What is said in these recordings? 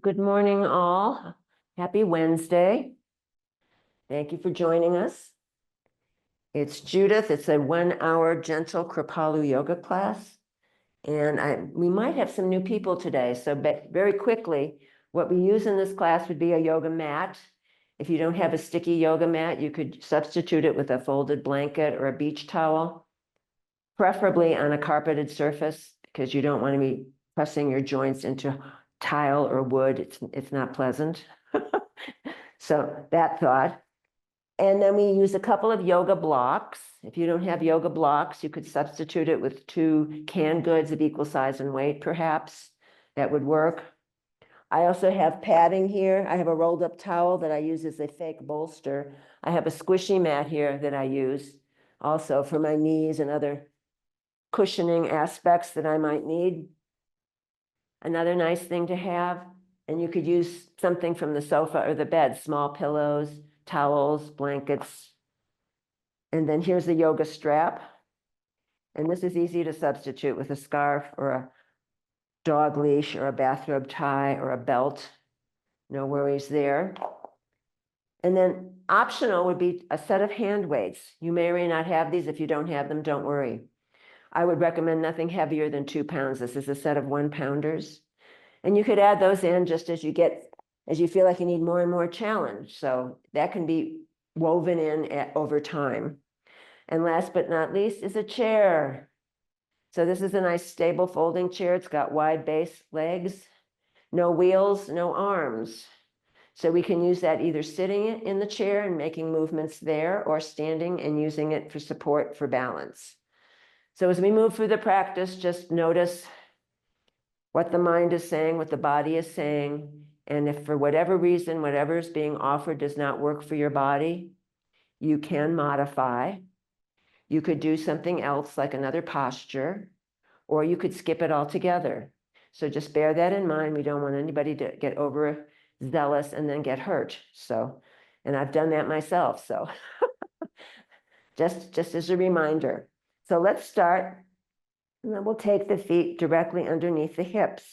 Good morning, all. Happy Wednesday. Thank you for joining us. It's Judith. It's a 1-hour gentle Kripalu yoga class. And we might have some new people today. So very quickly, what we use in this class would be a yoga mat. If you don't have a sticky yoga mat, you could substitute it with a folded blanket or a beach towel, preferably on a carpeted surface, because you don't want to be pressing your joints into tile or wood. It's not pleasant. So that thought. And then we use a couple of yoga blocks. If you don't have yoga blocks, you could substitute it with 2 canned goods of equal size and weight, perhaps. That would work. I also have padding here. I have a rolled up towel that I use as a fake bolster. I have a squishy mat here that I use also for my knees and other cushioning aspects that I might need. Another nice thing to have, and you could use something from the sofa or the bed, small pillows, towels, blankets. And then here's the yoga strap. And this is easy to substitute with a scarf or a dog leash or a bathrobe tie or a belt. No worries there. And then optional would be a set of hand weights. You may or may not have these. If you don't have them, don't worry. I would recommend nothing heavier than 2 pounds. This is a set of 1-pounders. And you could add those in just as you feel like you need more and more challenge. So that can be woven in over time. And last but not least is a chair. So this is a nice stable folding chair. It's got wide base legs, no wheels, no arms. So we can use that either sitting in the chair and making movements there, or standing and using it for support for balance. So as we move through the practice, just notice what the mind is saying, what the body is saying. And if for whatever reason, whatever is being offered does not work for your body, you can modify. You could do something else like another posture, or you could skip it altogether. So just bear that in mind. We don't want anybody to get overzealous and then get hurt. So, and I've done that myself. So just as a reminder. So let's start. And then we'll take the feet directly underneath the hips.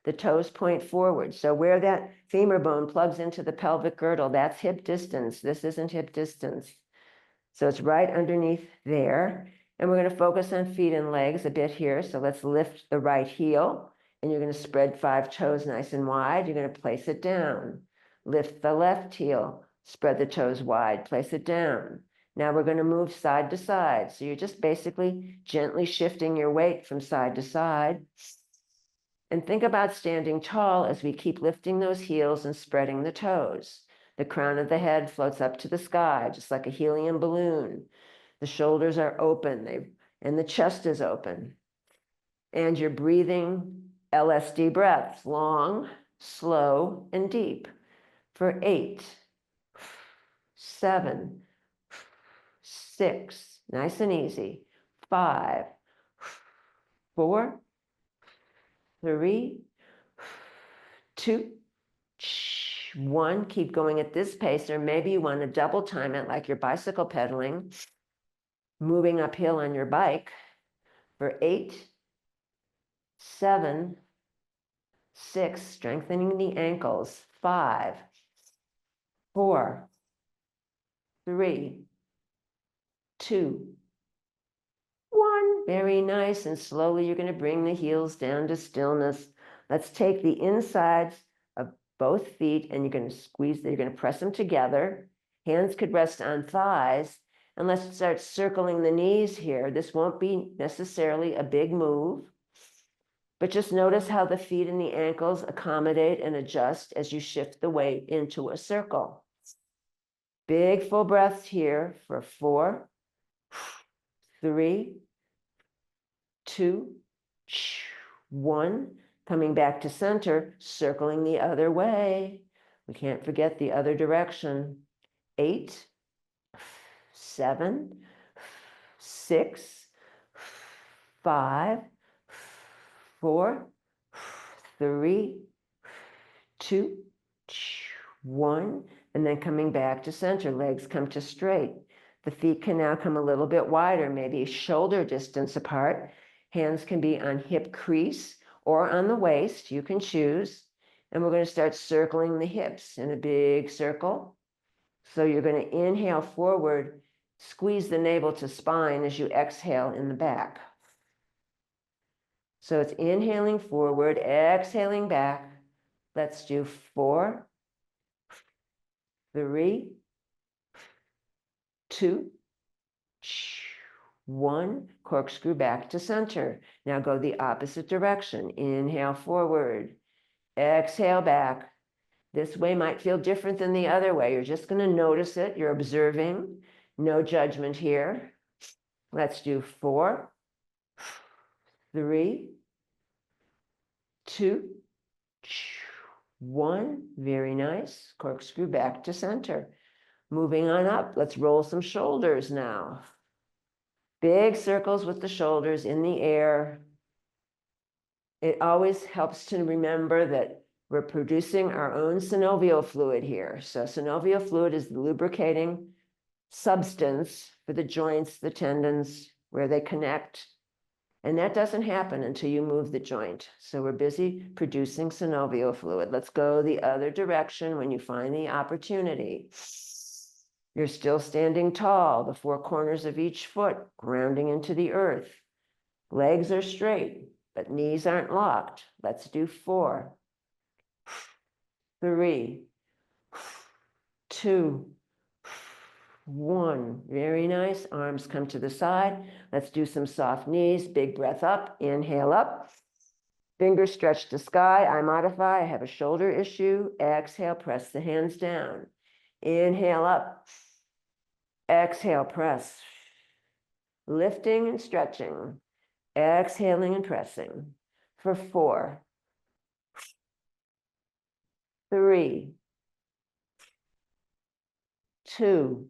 The toes point forward. So where that femur bone plugs into the pelvic girdle, that's hip distance. This isn't hip distance. So it's right underneath there. And we're going to focus on feet and legs a bit here. So let's lift the right heel. And you're going to spread 5 toes nice and wide. You're going to place it down. Lift the left heel. Spread the toes wide. Place it down. Now we're going to move side to side. So you're just basically gently shifting your weight from side to side. And think about standing tall as we keep lifting those heels and spreading the toes. The crown of the head floats up to the sky, just like a helium balloon. The shoulders are open, and the chest is open. And you're breathing LSD breaths, long, slow, and deep, for 8, 7, 6, nice and easy, 5, 4, 3, 2, 1. Keep going at this pace, or maybe you want to double time it like you're bicycle pedaling, moving uphill on your bike, for 8, 7, 6, strengthening the ankles, 5, 4, 3, 2, 1. Very nice. And slowly you're going to bring the heels down to stillness. Let's take the insides of both feet and you're going to squeeze, you're going to press them together. Hands could rest on thighs. And let's start circling the knees here. This won't be necessarily a big move, but just notice how the feet and the ankles accommodate and adjust as you shift the weight into a circle. Big full breaths here for 4, 3, 2, 1. Coming back to center, circling the other way. We can't forget the other direction. 8, 7, 6, 5, 4, 3, 2, 1. And then coming back to center, legs come to straight. The feet can now come a little bit wider, maybe shoulder distance apart. Hands can be on hip crease or on the waist. You can choose. And we're going to start circling the hips in a big circle. So you're going to inhale forward, squeeze the navel to spine as you exhale in the back. So it's inhaling forward, exhaling back. Let's do 4, 3, 2, 1. Corkscrew back to center. Now go the opposite direction. Inhale forward, exhale back. This way might feel different than the other way. You're just going to notice it. You're observing. No judgment here. Let's do 4, 3, 2, 1. Very nice. Corkscrew back to center. Moving on up. Let's roll some shoulders now. Big circles with the shoulders in the air. It always helps to remember that we're producing our own synovial fluid here. So synovial fluid is the lubricating substance for the joints, the tendons, where they connect. And that doesn't happen until you move the joint. So we're busy producing synovial fluid. Let's go the other direction when you find the opportunity. You're still standing tall, the 4 corners of each foot grounding into the earth. Legs are straight, but knees aren't locked. Let's do 4, 3, 2, 1. Very nice. Arms come to the side. Let's do some soft knees. Big breath up. Inhale up. Fingers stretch to sky. I modify. I have a shoulder issue. Exhale. Press the hands down. Inhale up. Exhale. Press. Lifting and stretching. Exhaling and pressing. For 4, 3, 2,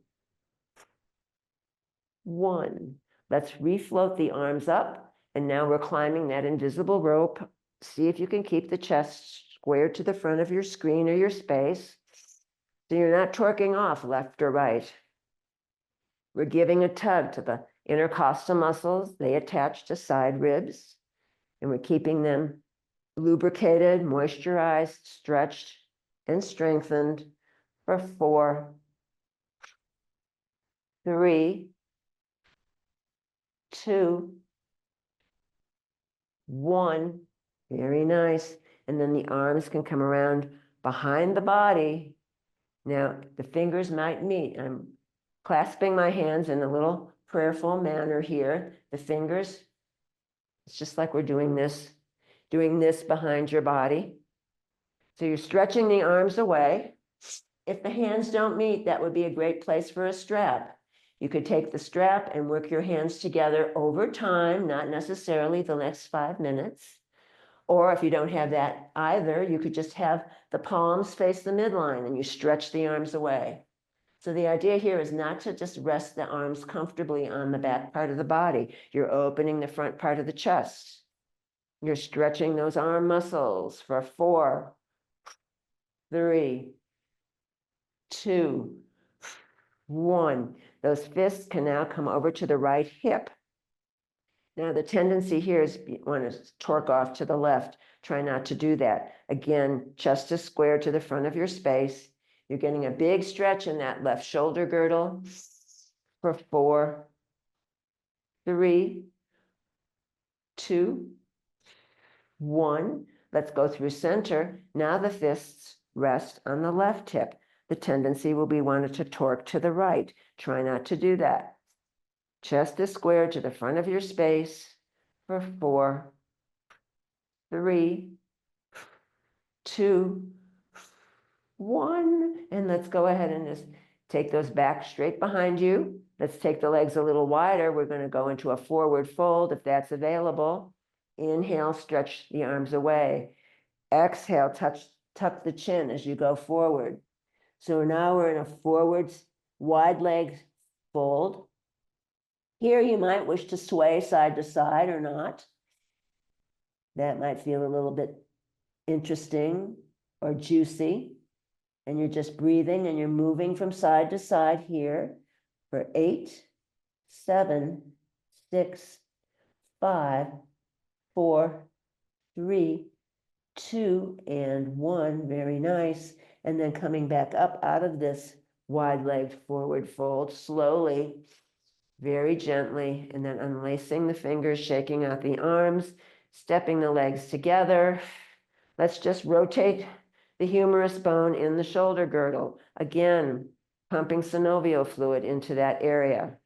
1. Let's refloat the arms up. And now we're climbing that invisible rope. See if you can keep the chest square to the front of your screen or your space. So you're not torquing off left or right. We're giving a tug to the intercostal muscles. They attach to side ribs. And we're keeping them lubricated, moisturized, stretched, and strengthened for 4, 3, 2, 1. Very nice. And then the arms can come around behind the body. Now, the fingers might meet. I'm clasping my hands in a little prayerful manner here. The fingers, it's just like we're doing this behind your body. So you're stretching the arms away. If the hands don't meet, that would be a great place for a strap. You could take the strap and work your hands together over time, not necessarily the next 5 minutes. Or if you don't have that either, you could just have the palms face the midline and you stretch the arms away. So the idea here is not to just rest the arms comfortably on the back part of the body. You're opening the front part of the chest. You're stretching those arm muscles for 4, 3, 2, 1. Those fists can now come over to the right hip. Now the tendency here is you want to torque off to the left. Try not to do that. Again, chest is square to the front of your space. You're getting a big stretch in that left shoulder girdle for 4, 3, 2, 1. Let's go through center. Now the fists rest on the left hip. The tendency will be wanted to torque to the right. Try not to do that. Chest is square to the front of your space for 4, 3, 2, 1. And let's go ahead and just take those back straight behind you. Let's take the legs a little wider. We're going to go into a forward fold if that's available. Inhale, stretch the arms away. Exhale, tuck the chin as you go forward. So now we're in a forward wide leg fold. Here you might wish to sway side to side or not. That might feel a little bit interesting or juicy. And you're just breathing and you're moving from side to side here for 8, 7, 6, 5, 4, 3, 2, and 1. Very nice. And then coming back up out of this wide-legged forward fold slowly, very gently, and then unlacing the fingers, shaking out the arms, stepping the legs together. Let's just rotate the humerus bone in the shoulder girdle. Again, pumping synovial fluid into that area.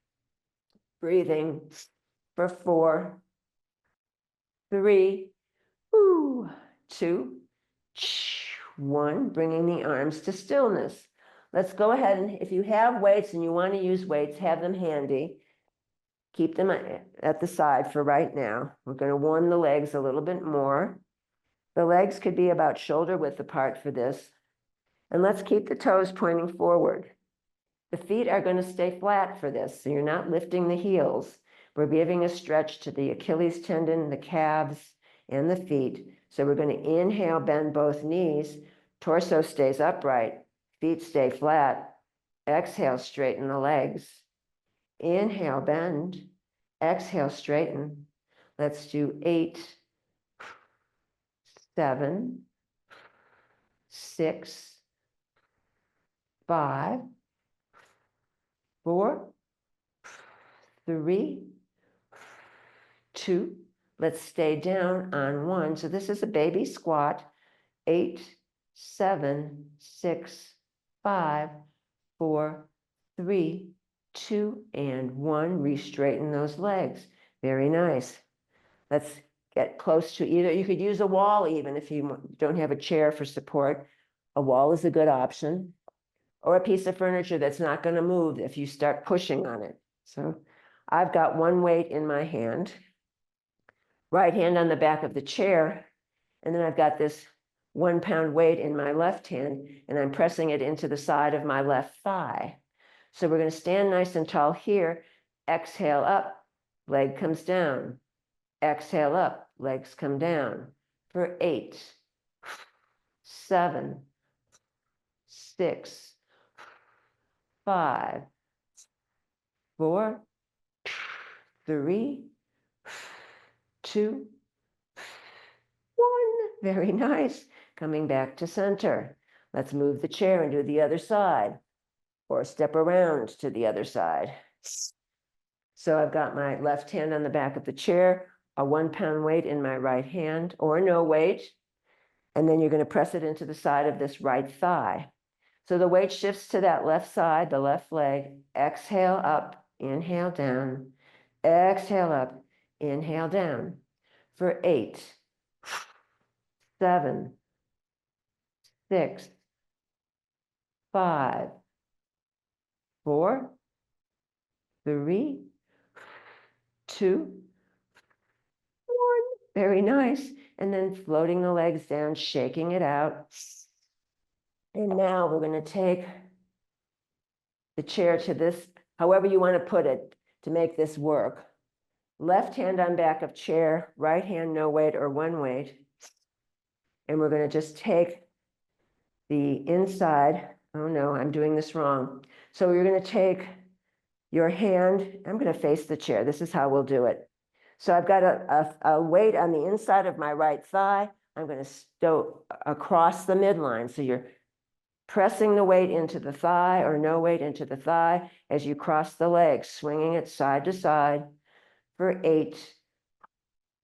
Breathing for 4, 3, 2, 1, bringing the arms to stillness. Let's go ahead and if you have weights and you want to use weights, have them handy. Keep them at the side for right now. We're going to warm the legs a little bit more. The legs could be about shoulder width apart for this. And let's keep the toes pointing forward. The feet are going to stay flat for this, so you're not lifting the heels. We're giving a stretch to the Achilles tendon, the calves, and the feet. So we're going to inhale, bend both knees. Torso stays upright. Feet stay flat. Exhale, straighten the legs. Inhale, bend. Exhale, straighten. Let's do 8, 7, 6, 5, 4, 3, 2. Let's stay down on 1. So this is a baby squat. 8, 7, 6, 5, 4, 3, 2, and 1. Re-straighten those legs. Very nice. Let's get close to either. You could use a wall even if you don't have a chair for support. A wall is a good option. Or a piece of furniture that's not going to move if you start pushing on it. So I've got one weight in my hand. Right hand on the back of the chair. And then I've got this 1 pound weight in my left hand, and I'm pressing it into the side of my left thigh. So we're going to stand nice and tall here. Exhale up, leg comes down. Exhale up, legs come down. For 8, 7, 6, 5, 4, 3, 2, 1. Very nice. Coming back to center. Let's move the chair and do the other side, or step around to the other side. So I've got my left hand on the back of the chair, a 1 pound weight in my right hand, or no weight. And then you're going to press it into the side of this right thigh. So the weight shifts to that left side, the left leg. Exhale up, inhale down. Exhale up, inhale down. For 8, 7, 6, 5, 4, 3, 2, 1. Very nice. And then floating the legs down, shaking it out. And now we're going to take the chair to this, however you want to put it, to make this work. Left hand on back of chair, right hand no weight or 1 weight. And we're going to just take the inside. Oh no, I'm doing this wrong. So you're going to take your hand. I'm going to face the chair. This is how we'll do it. So I've got a weight on the inside of my right thigh. I'm going to stow across the midline. So you're pressing the weight into the thigh or no weight into the thigh as you cross the legs, swinging it side to side for 8,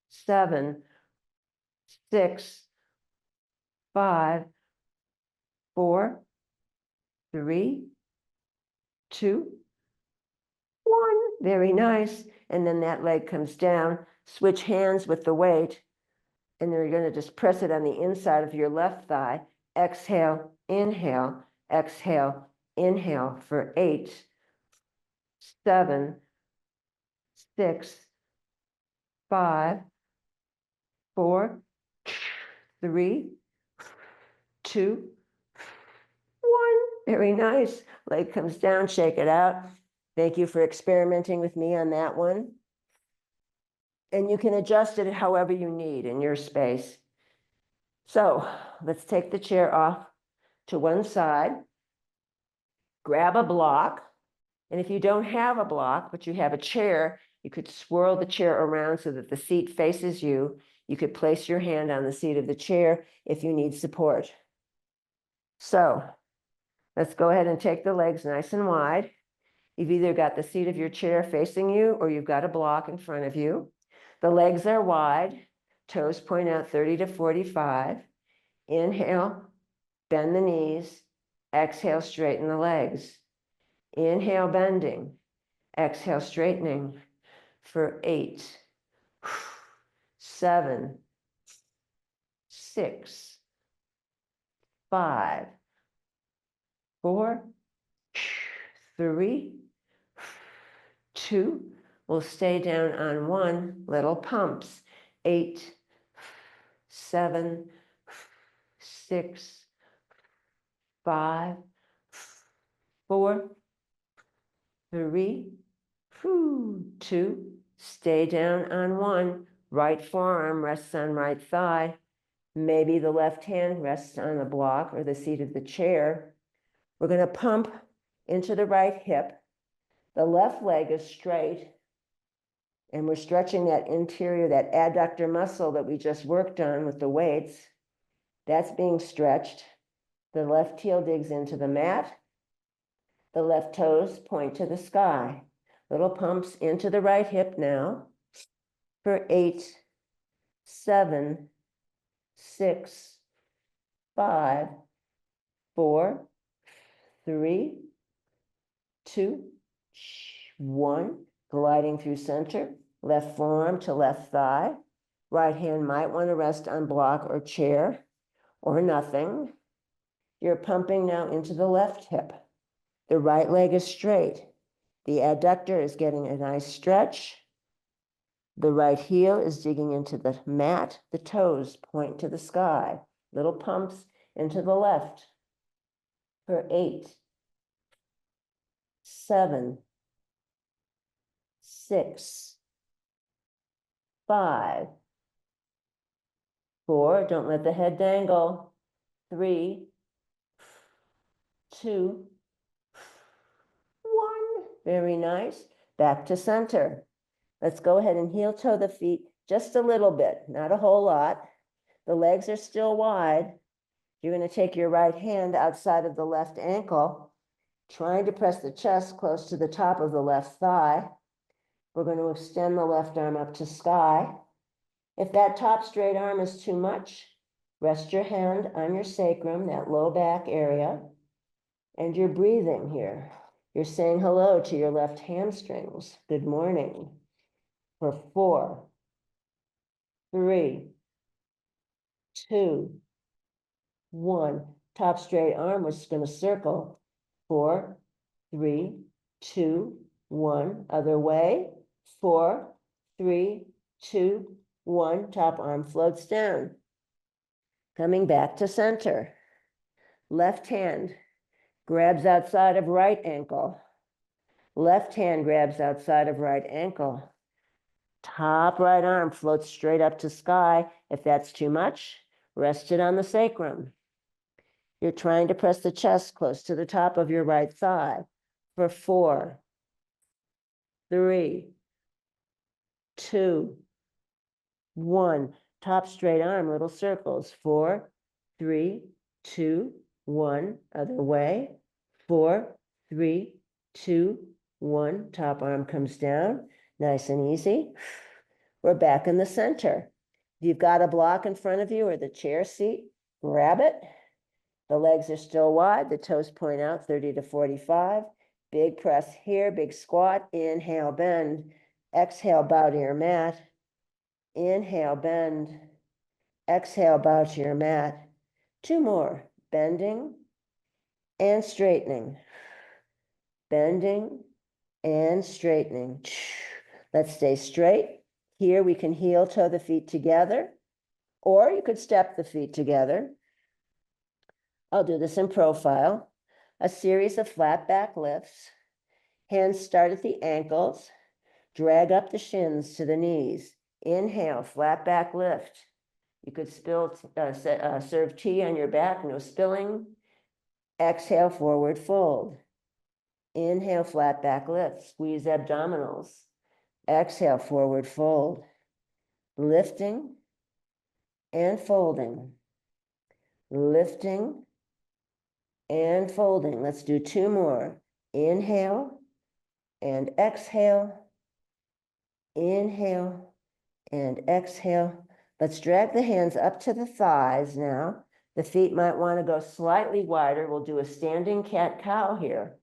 7, 6, 5, 4, 3, 2, 1. Very nice. And then that leg comes down. Switch hands with the weight. And then you're going to just press it on the inside of your left thigh. Exhale, inhale, exhale, inhale for 8, 7, 6, 5, 4, 3, 2, 1. Very nice. Leg comes down, shake it out. Thank you for experimenting with me on that one. And you can adjust it however you need in your space. So let's take the chair off to one side. Grab a block. And if you don't have a block, but you have a chair, you could swirl the chair around so that the seat faces you. You could place your hand on the seat of the chair if you need support. So let's go ahead and take the legs nice and wide. You've either got the seat of your chair facing you or you've got a block in front of you. The legs are wide, toes point out 30 to 45. Inhale, bend the knees. Exhale, straighten the legs. Inhale, bending. Exhale, straightening for 8, 7, 6, 5, 4, 3, 2. We'll stay down on 1. Little pumps. 8, 7, 6, 5, 4, 3, 2. Stay down on 1. Right forearm rests on right thigh. Maybe the left hand rests on the block or the seat of the chair. We're going to pump into the right hip. The left leg is straight. And we're stretching that interior, that adductor muscle that we just worked on with the weights. That's being stretched. The left heel digs into the mat. The left toes point to the sky. Little pumps into the right hip now for 8, 7, 6, 5, 4, 3, 2, 1. Gliding through center. Left forearm to left thigh. Right hand might want to rest on block or chair or nothing. You're pumping now into the left hip. The right leg is straight. The adductor is getting a nice stretch. The right heel is digging into the mat. The toes point to the sky. Little pumps into the left for 8, 7, 6, 5, 4. Don't let the head dangle. 3, 2, 1. Very nice. Back to center. Let's go ahead and heel toe the feet just a little bit, not a whole lot. The legs are still wide. You're going to take your right hand outside of the left ankle, trying to press the chest close to the top of the left thigh. We're going to extend the left arm up to sky. If that top straight arm is too much, rest your hand on your sacrum, that low back area, and you're breathing here. You're saying hello to your left hamstrings. Good morning. For 4, 3, 2, 1. Top straight arm, we're just going to circle. 4, 3, 2, 1. Other way. 4, 3, 2, 1. Top arm floats down. Coming back to center. Left hand grabs outside of right ankle. Left hand grabs outside of right ankle. Top right arm floats straight up to sky. If that's too much, rest it on the sacrum. You're trying to press the chest close to the top of your right thigh for 4, 3, 2, 1. Top straight arm, little circles. 4, 3, 2, 1. Other way. 4, 3, 2, 1. Top arm comes down. Nice and easy. We're back in the center. If you've got a block in front of you or the chair seat, grab it. The legs are still wide. The toes point out 30 to 45. Big press here, big squat. Inhale, bend. Exhale, bow to your mat. Inhale, bend. Exhale, bow to your mat. 2 more. Bending and straightening. Bending and straightening. Let's stay straight. Here we can heel toe the feet together, or you could step the feet together. I'll do this in profile. A series of flat back lifts. Hands start at the ankles. Drag up the shins to the knees. Inhale, flat back lift. You could serve tea on your back, no spilling. Exhale, forward fold. Inhale, flat back lift. Squeeze abdominals. Exhale, forward fold. Lifting and folding. Lifting and folding. Let's do 2 more. Inhale and exhale. Inhale and exhale. Let's drag the hands up to the thighs now. The feet might want to go slightly wider. We'll do a standing cat-cow here.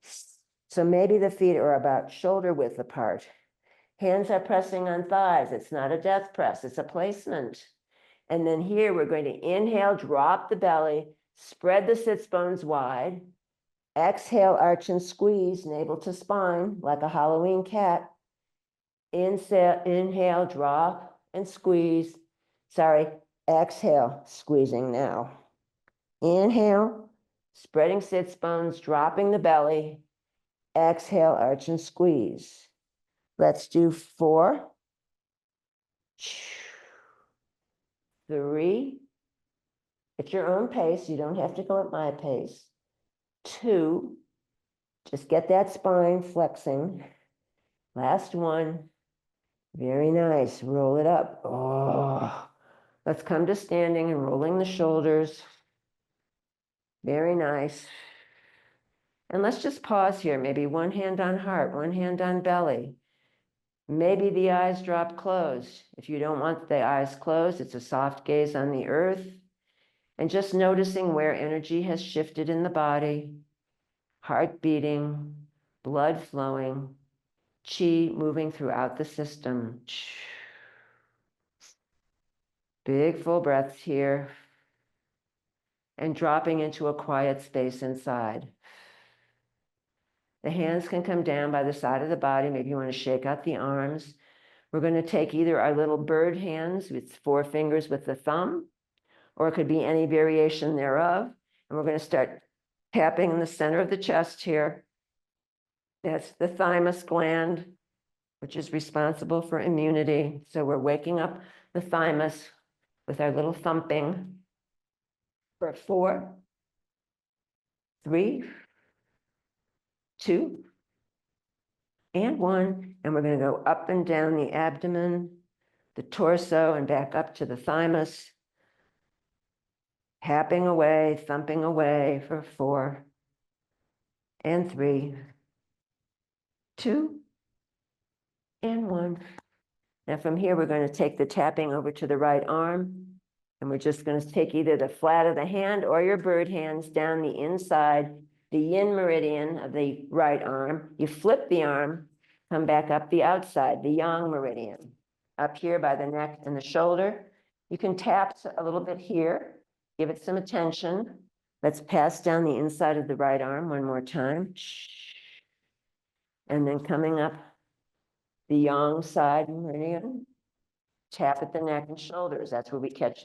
So maybe the feet are about shoulder width apart. Hands are pressing on thighs. It's not a death press, it's a placement. And then here we're going to inhale, drop the belly, spread the sits bones wide. Exhale, arch and squeeze, navel to spine, like a Halloween cat. Inhale, drop and squeeze. Sorry, exhale, squeezing now. Inhale, spreading sits bones, dropping the belly. Exhale, arch and squeeze. Let's do 4, 3. At your own pace, you don't have to go at my pace. 2, just get that spine flexing. Last one, very nice, roll it up. Oh, let's come to standing and rolling the shoulders. Very nice. And let's just pause here, maybe one hand on heart, one hand on belly. Maybe the eyes drop closed. If you don't want the eyes closed, it's a soft gaze on the earth. And just noticing where energy has shifted in the body, heart beating, blood flowing, chi moving throughout the system. Big full breaths here. And dropping into a quiet space inside. The hands can come down by the side of the body. Maybe you want to shake out the arms. We're going to take either our little bird hands with 4 fingers with the thumb, or it could be any variation thereof. And we're going to start tapping in the center of the chest here. That's the thymus gland, which is responsible for immunity. So we're waking up the thymus with our little thumping for 4, 3, 2, and 1. And we're going to go up and down the abdomen, the torso, and back up to the thymus. Tapping away, thumping away for 4, and 3, 2, and 1. Now from here, we're going to take the tapping over to the right arm. And we're just going to take either the flat of the hand or your bird hands down the inside, the yin meridian of the right arm. You flip the arm, come back up the outside, the yang meridian. Up here by the neck and the shoulder. You can tap a little bit here. Give it some attention. Let's pass down the inside of the right arm one more time. And then coming up the yang side meridian. Tap at the neck and shoulders. That's where we catch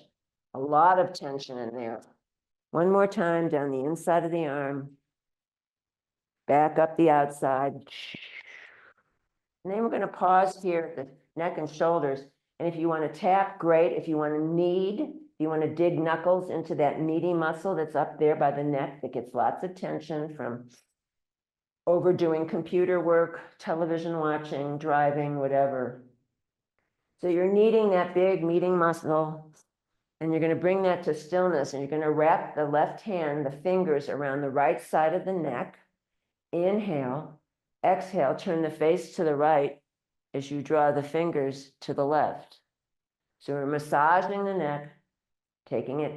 a lot of tension in there. One more time down the inside of the arm. Back up the outside. And then we're going to pause here at the neck and shoulders. And if you want to tap, great. If you want to knead, if you want to dig knuckles into that meaty muscle that's up there by the neck that gets lots of tension from overdoing computer work, television watching, driving, whatever. So you're kneading that big meaty muscle, and you're going to bring that to stillness, and you're going to wrap the left hand, the fingers, around the right side of the neck. Inhale, exhale, turn the face to the right as you draw the fingers to the left. So we're massaging the neck, taking it,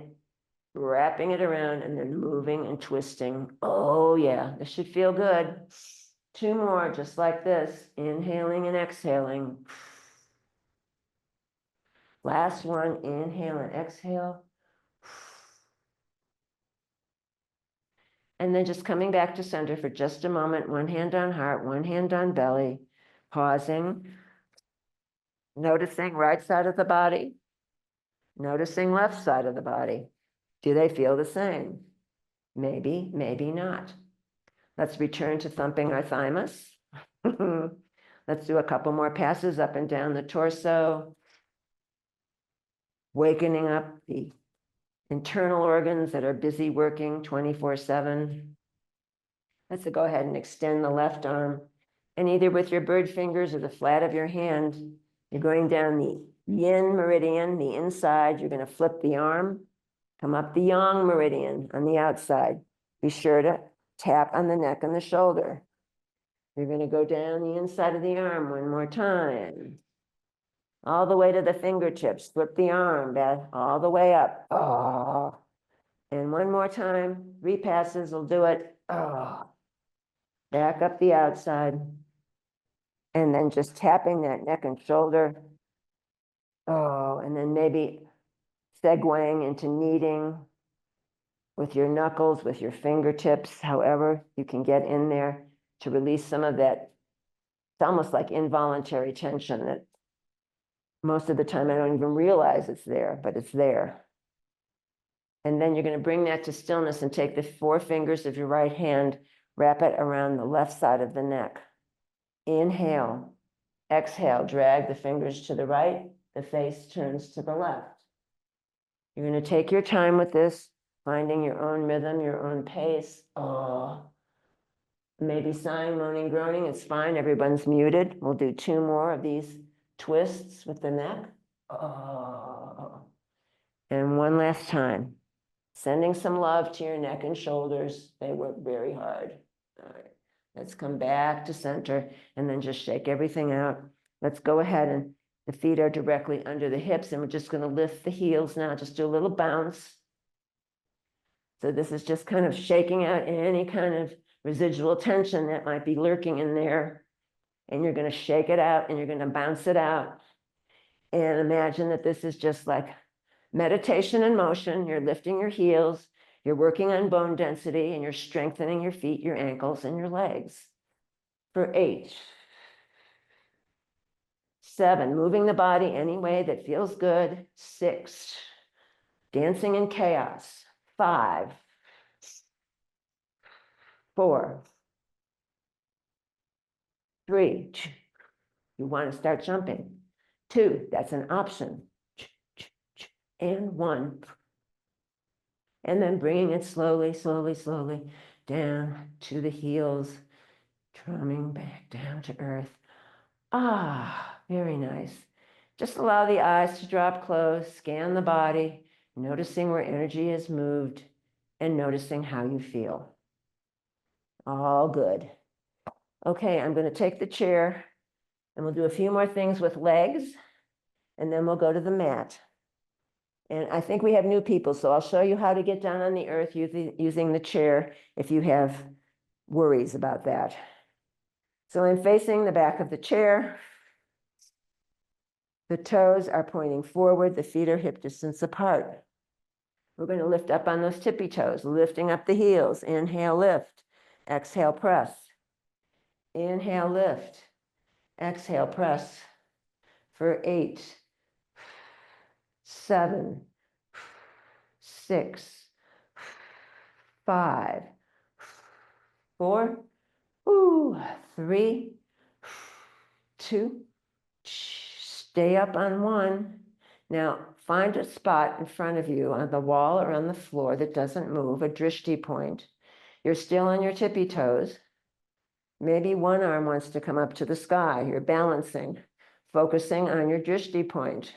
wrapping it around, and then moving and twisting. Oh yeah, this should feel good. 2 more, just like this, inhaling and exhaling. Last one, inhale and exhale. And then just coming back to center for just a moment, one hand on heart, one hand on belly, pausing, noticing right side of the body, noticing left side of the body. Do they feel the same? Maybe, maybe not. Let's return to thumping our thymus. Let's do a couple more passes up and down the torso, wakening up the internal organs that are busy working 24/7. Let's go ahead and extend the left arm. And either with your bird fingers or the flat of your hand, you're going down the yin meridian, the inside. You're going to flip the arm, come up the yang meridian on the outside. Be sure to tap on the neck and the shoulder. You're going to go down the inside of the arm one more time. All the way to the fingertips. Flip the arm back all the way up. Oh. And one more time. 3 passes will do it. Oh. Back up the outside. And then just tapping that neck and shoulder. Oh, and then maybe segueing into kneading with your knuckles, with your fingertips, however you can get in there to release some of that. It's almost like involuntary tension that most of the time I don't even realize it's there, but it's there. And then you're going to bring that to stillness and take the 4 fingers of your right hand, wrap it around the left side of the neck. Inhale, exhale, drag the fingers to the right, the face turns to the left. You're going to take your time with this, finding your own rhythm, your own pace. Oh, maybe sighing, moaning, groaning, it's fine. Everyone's muted. We'll do 2 more of these twists with the neck. Oh. And one last time, sending some love to your neck and shoulders. They work very hard. All right, let's come back to center and then just shake everything out. Let's go ahead, and the feet are directly under the hips, and we're just going to lift the heels now. Just do a little bounce. So this is just kind of shaking out any kind of residual tension that might be lurking in there. And you're going to shake it out and you're going to bounce it out. And imagine that this is just like meditation in motion. You're lifting your heels, you're working on bone density, and you're strengthening your feet, your ankles, and your legs. For 8, 7, moving the body any way that feels good. 6, dancing in chaos. 5, 4, 3, you want to start jumping. 2, that's an option. And 1. And then bringing it slowly, slowly, slowly down to the heels, drumming back down to earth. Ah, very nice. Just allow the eyes to drop closed, scan the body, noticing where energy has moved, and noticing how you feel. All good. Okay, I'm going to take the chair, and we'll do a few more things with legs, and then we'll go to the mat. And I think we have new people, so I'll show you how to get down on the earth using the chair if you have worries about that. So I'm facing the back of the chair. The toes are pointing forward. The feet are hip distance apart. We're going to lift up on those tippy toes, lifting up the heels. Inhale, lift. Exhale, press. Inhale, lift. Exhale, press. For 8, 7, 6, 5, 4, 3, 2, stay up on 1. Now find a spot in front of you on the wall or on the floor that doesn't move, a drishti point. You're still on your tippy toes. Maybe one arm wants to come up to the sky. You're balancing, focusing on your drishti point.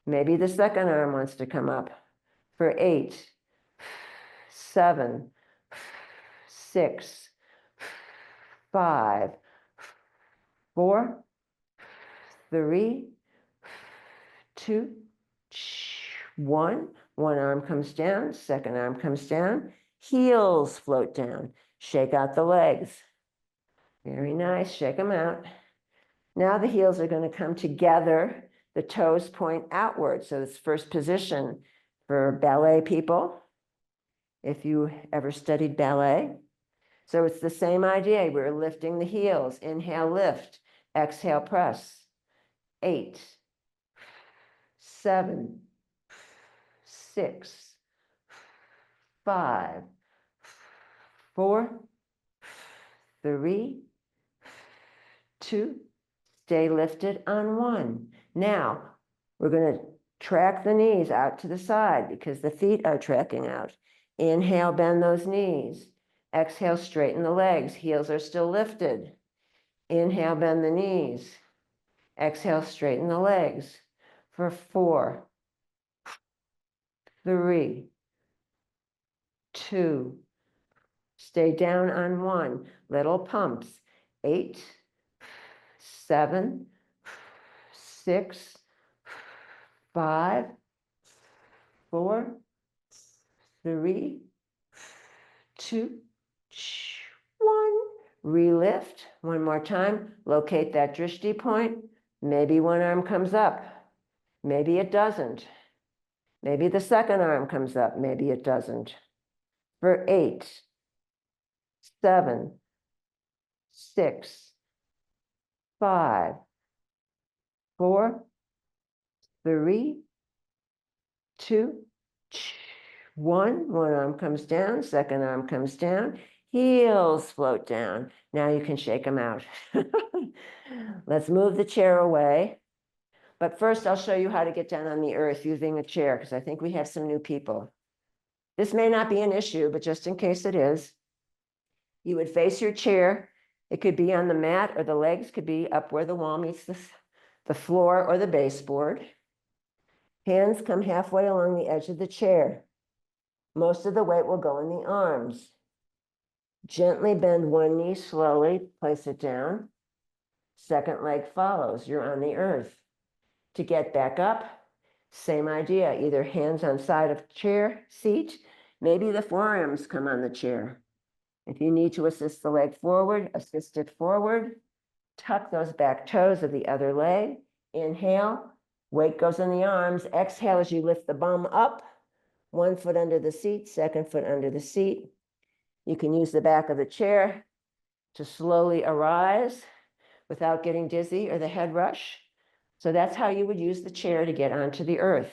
Maybe the second arm wants to come up. For 8, 7, 6, 5, 4, 3, 2, 1. One arm comes down, second arm comes down, heels float down. Shake out the legs. Very nice, shake them out. Now the heels are going to come together. The toes point outward. So it's first position for ballet people, if you ever studied ballet. So it's the same idea. We're lifting the heels. Inhale, lift. Exhale, press. 8, 7, 6, 5, 4, 3, 2, stay lifted on 1. Now, we're going to track the knees out to the side because the feet are tracking out. Inhale, bend those knees. Exhale, straighten the legs. Heels are still lifted. Inhale, bend the knees. Exhale, straighten the legs. for 4, 3, 2, stay down on 1, little pumps, 8, 7, 6, 5, 4, 3, 2, 1. Relift. One more time. Locate that drishti point. Maybe one arm comes up. Maybe it doesn't. Maybe the second arm comes up. Maybe it doesn't. For 8, 7, 6, 5, 4, 3, 2, 1. One arm comes down, second arm comes down, heels float down. Now you can shake them out. Let's move the chair away. But first, I'll show you how to get down on the earth using a chair, because I think we have some new people. This may not be an issue, but just in case it is, you would face your chair. It could be on the mat, or the legs could be up where the wall meets the floor or the baseboard. Hands come halfway along the edge of the chair. Most of the weight will go in the arms. Gently bend one knee slowly, place it down. Second leg follows, you're on the earth. To get back up, same idea, either hands on side of chair, seat, maybe the forearms come on the chair. If you need to assist the leg forward, assist it forward. Tuck those back toes of the other leg. Inhale, weight goes in the arms. Exhale as you lift the bum up. One foot under the seat, second foot under the seat. You can use the back of the chair to slowly arise without getting dizzy or the head rush. So that's how you would use the chair to get onto the earth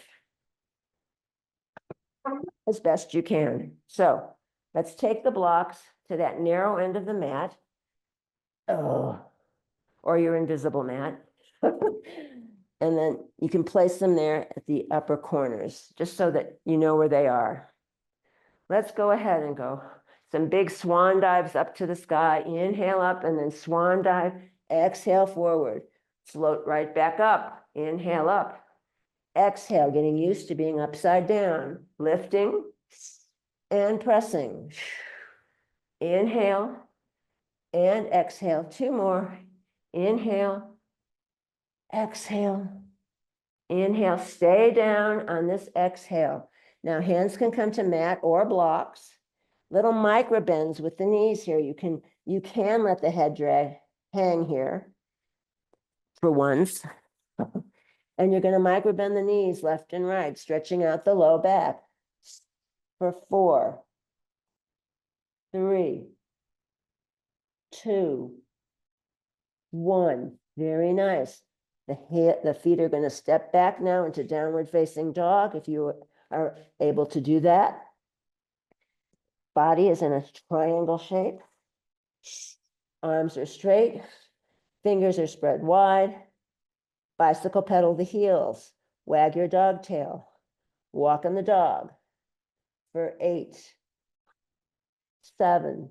as best you can. So let's take the blocks to that narrow end of the mat. Or your invisible mat. And then you can place them there at the upper corners, just so that you know where they are. Let's go ahead and go some big swan dives up to the sky. Inhale up and then swan dive. Exhale forward. Float right back up. Inhale up. Exhale, getting used to being upside down. Lifting and pressing. Inhale and exhale. 2 more. Inhale. Exhale. Inhale, stay down on this exhale. Now hands can come to mat or blocks. Little micro bends with the knees here. You can let the head drag hang here for once. And you're going to micro bend the knees left and right, stretching out the low back. For 4, 3, 2, 1. Very nice. The feet are going to step back now into downward facing dog if you are able to do that. Body is in a triangle shape. Arms are straight. Fingers are spread wide. Bicycle pedal the heels. Wag your dog tail. Walk on the dog. For 8, 7,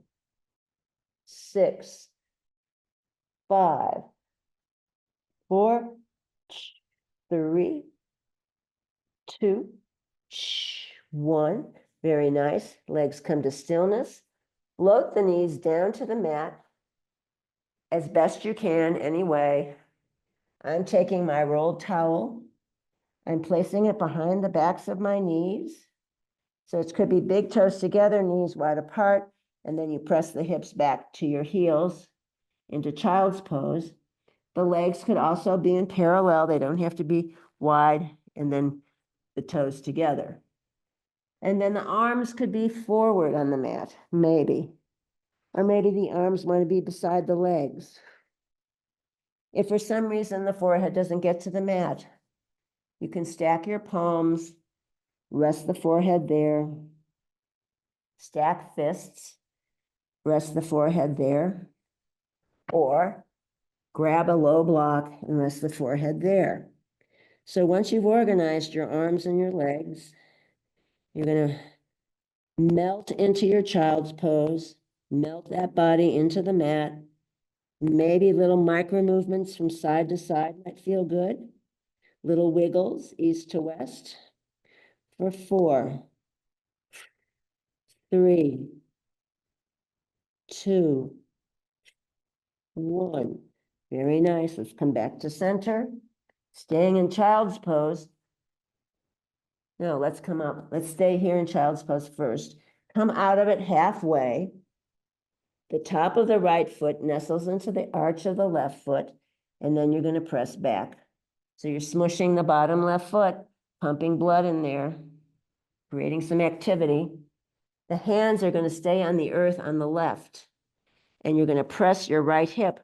6, 5, 4, 3, 2, 1. Very nice. Legs come to stillness. Float the knees down to the mat as best you can anyway. I'm taking my rolled towel. I'm placing it behind the backs of my knees. So it could be big toes together, knees wide apart, and then you press the hips back to your heels into child's pose. The legs could also be in parallel. They don't have to be wide, and then the toes together. And then the arms could be forward on the mat, maybe. Or maybe the arms want to be beside the legs. If for some reason the forehead doesn't get to the mat, you can stack your palms, rest the forehead there, stack fists, rest the forehead there, or grab a low block and rest the forehead there. So once you've organized your arms and your legs, you're going to melt into your child's pose, melt that body into the mat. Maybe little micro movements from side to side might feel good. Little wiggles, east to west, for 4, 3, 2, 1. Very nice. Let's come back to center. Staying in child's pose. No, let's come up. Let's stay here in child's pose first. Come out of it halfway. The top of the right foot nestles into the arch of the left foot, and then you're going to press back. So you're smushing the bottom left foot, pumping blood in there, creating some activity. The hands are going to stay on the earth on the left, and you're going to press your right hip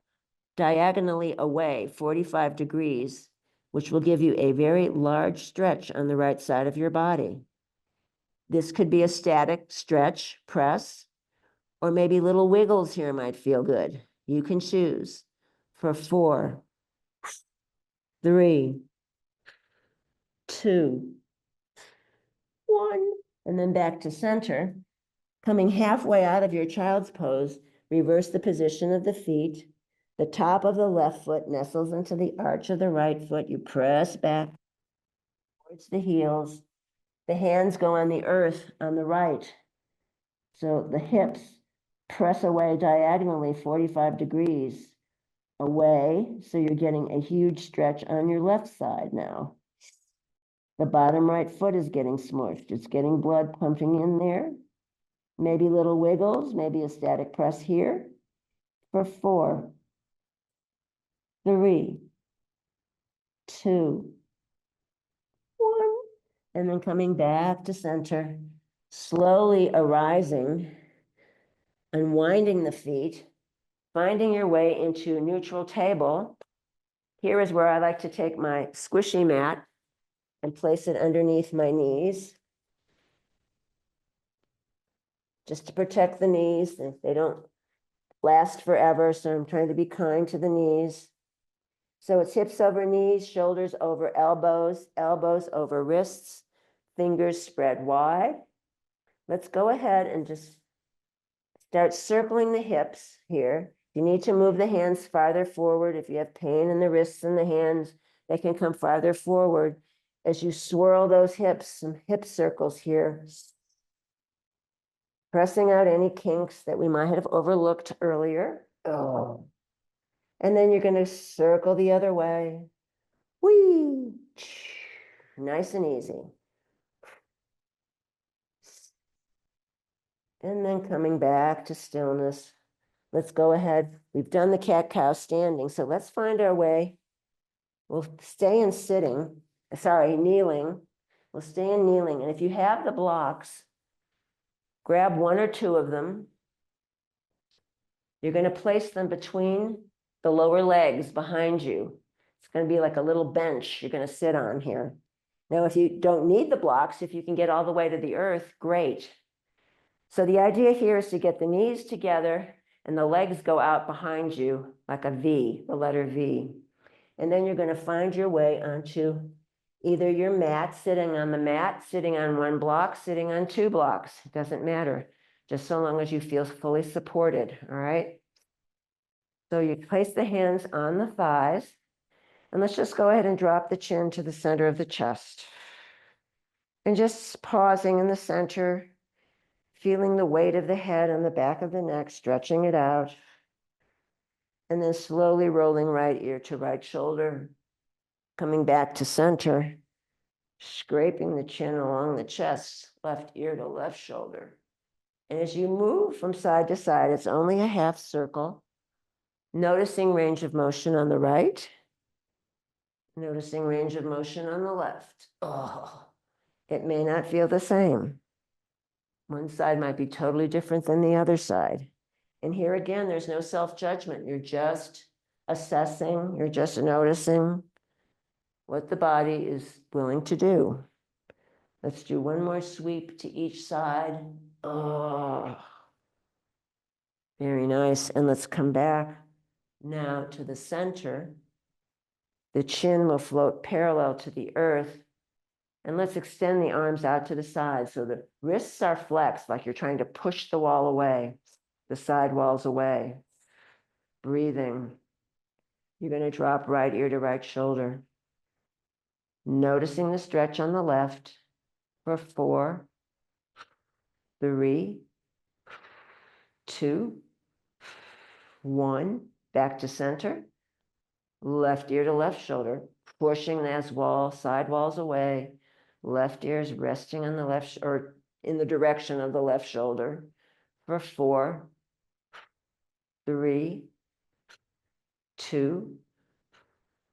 diagonally away 45 degrees, which will give you a very large stretch on the right side of your body. This could be a static stretch, press, or maybe little wiggles here might feel good. You can choose. For 4, 3, 2, 1, and then back to center. Coming halfway out of your child's pose, reverse the position of the feet. The top of the left foot nestles into the arch of the right foot. You press back towards the heels. The hands go on the earth on the right. So the hips press away diagonally 45 degrees away. So you're getting a huge stretch on your left side now. The bottom right foot is getting smushed. It's getting blood pumping in there. Maybe little wiggles, maybe a static press here. For 4, 3, 2, 1. And then coming back to center, slowly arising, unwinding the feet, finding your way into neutral table. Here is where I like to take my squishy mat and place it underneath my knees, just to protect the knees. They don't last forever, so I'm trying to be kind to the knees. So it's hips over knees, shoulders over elbows, elbows over wrists, fingers spread wide. Let's go ahead and just start circling the hips here. You need to move the hands farther forward. If you have pain in the wrists and the hands, they can come farther forward as you swirl those hips, some hip circles here, pressing out any kinks that we might have overlooked earlier. Oh. And then you're going to circle the other way. Whee! Nice and easy. And then coming back to stillness. Let's go ahead. We've done the cat-cow standing, so let's find our way. We'll stay in sitting, kneeling. We'll stay in kneeling. And if you have the blocks, grab 1 or 2 of them. You're going to place them between the lower legs behind you. It's going to be like a little bench you're going to sit on here. Now, if you don't need the blocks, if you can get all the way to the earth, great. So the idea here is to get the knees together and the legs go out behind you like a V, the letter V. And then you're going to find your way onto either your mat, sitting on the mat, sitting on 1 block, sitting on 2 blocks. It doesn't matter, just so long as you feel fully supported, all right? So you place the hands on the thighs, and let's just go ahead and drop the chin to the center of the chest. And just pausing in the center, feeling the weight of the head on the back of the neck, stretching it out. And then slowly rolling right ear to right shoulder, coming back to center, scraping the chin along the chest, left ear to left shoulder. And as you move from side to side, it's only a half circle, noticing range of motion on the right, noticing range of motion on the left. Oh, it may not feel the same. One side might be totally different than the other side. And here again, there's no self-judgment. You're just assessing, you're just noticing what the body is willing to do. Let's do 1 more sweep to each side. Oh, very nice. And let's come back now to the center. The chin will float parallel to the earth. And let's extend the arms out to the side so the wrists are flexed, like you're trying to push the wall away, the side walls away. . Breathing. You're going to drop right ear to right shoulder. Noticing the stretch on the left for 4, 3, 2, 1. Back to center. Left ear to left shoulder, pushing those side walls away. Left ear is resting on the left or in the direction of the left shoulder for 4, 3, 2,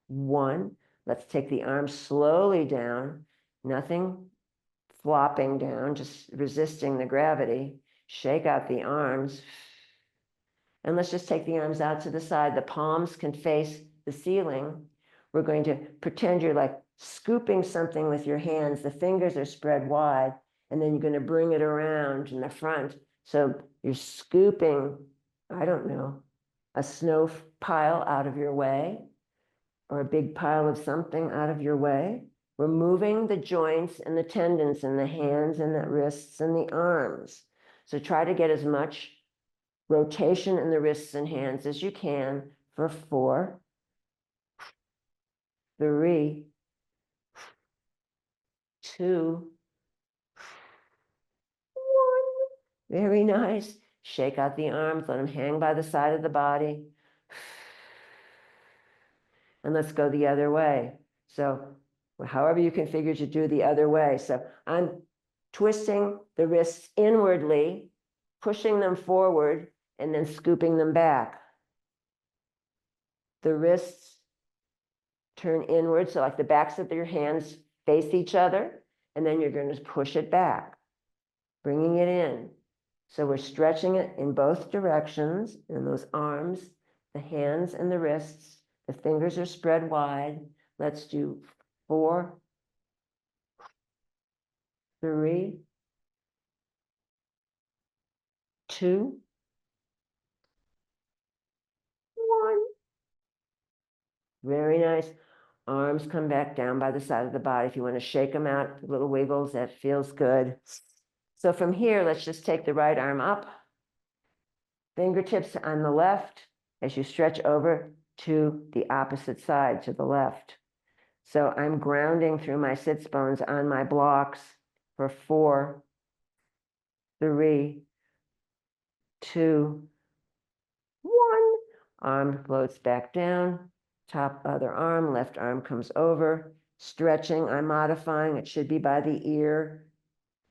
1. Let's take the arms slowly down. Nothing flopping down, just resisting the gravity. Shake out the arms. And let's just take the arms out to the side. The palms can face the ceiling. We're going to pretend you're like scooping something with your hands. The fingers are spread wide, and then you're going to bring it around in the front. So you're scooping, I don't know, a snow pile out of your way, or a big pile of something out of your way. We're moving the joints and the tendons in the hands and the wrists and the arms. So try to get as much rotation in the wrists and hands as you can for 4, 3, 2, 1. Very nice. Shake out the arms, let them hang by the side of the body. And let's go the other way. So however you configure to do the other way. So I'm twisting the wrists inwardly, pushing them forward, and then scooping them back. The wrists turn inward, so like the backs of your hands face each other, and then you're going to push it back, bringing it in. So we're stretching it in both directions, in those arms, the hands and the wrists. The fingers are spread wide. Let's do 4, 3, 2, 1. Very nice. Arms come back down by the side of the body. If you want to shake them out, little wiggles, that feels good. So from here, let's just take the right arm up. Fingertips on the left as you stretch over to the opposite side, to the left. So I'm grounding through my sits bones on my blocks for 4, 3, 2, 1. Arm floats back down. Top other arm, left arm comes over. Stretching, I'm modifying. It should be by the ear.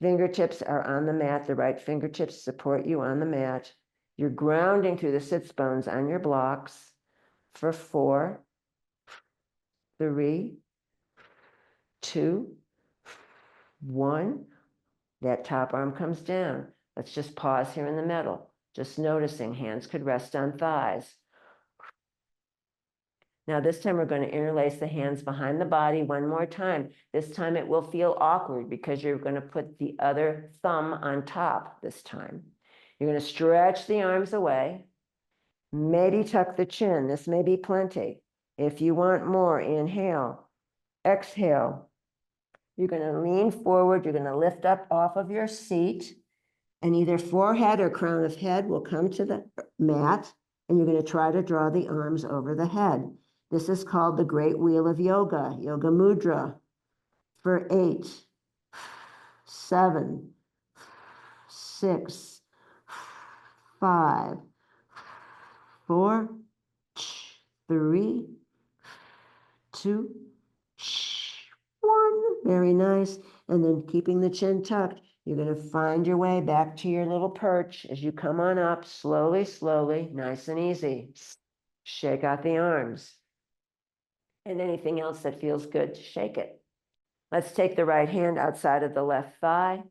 Fingertips are on the mat. The right fingertips support you on the mat. You're grounding through the sits bones on your blocks for 4, 3, 2, 1. That top arm comes down. Let's just pause here in the middle. Just noticing hands could rest on thighs. Now this time we're going to interlace the hands behind the body one more time. This time it will feel awkward because you're going to put the other thumb on top this time. You're going to stretch the arms away. Maybe tuck the chin. This may be plenty. If you want more, inhale, exhale. You're going to lean forward. You're going to lift up off of your seat, and either forehead or crown of head will come to the mat, and you're going to try to draw the arms over the head. This is called the Great Wheel of Yoga, Yoga Mudra, for 8, 7, 6, 5, 4, 3, 2, 1. Very nice. And then keeping the chin tucked, you're going to find your way back to your little perch as you come on up, slowly, slowly, nice and easy. Shake out the arms. And anything else that feels good, to shake it. Let's take the right hand outside of the left thigh.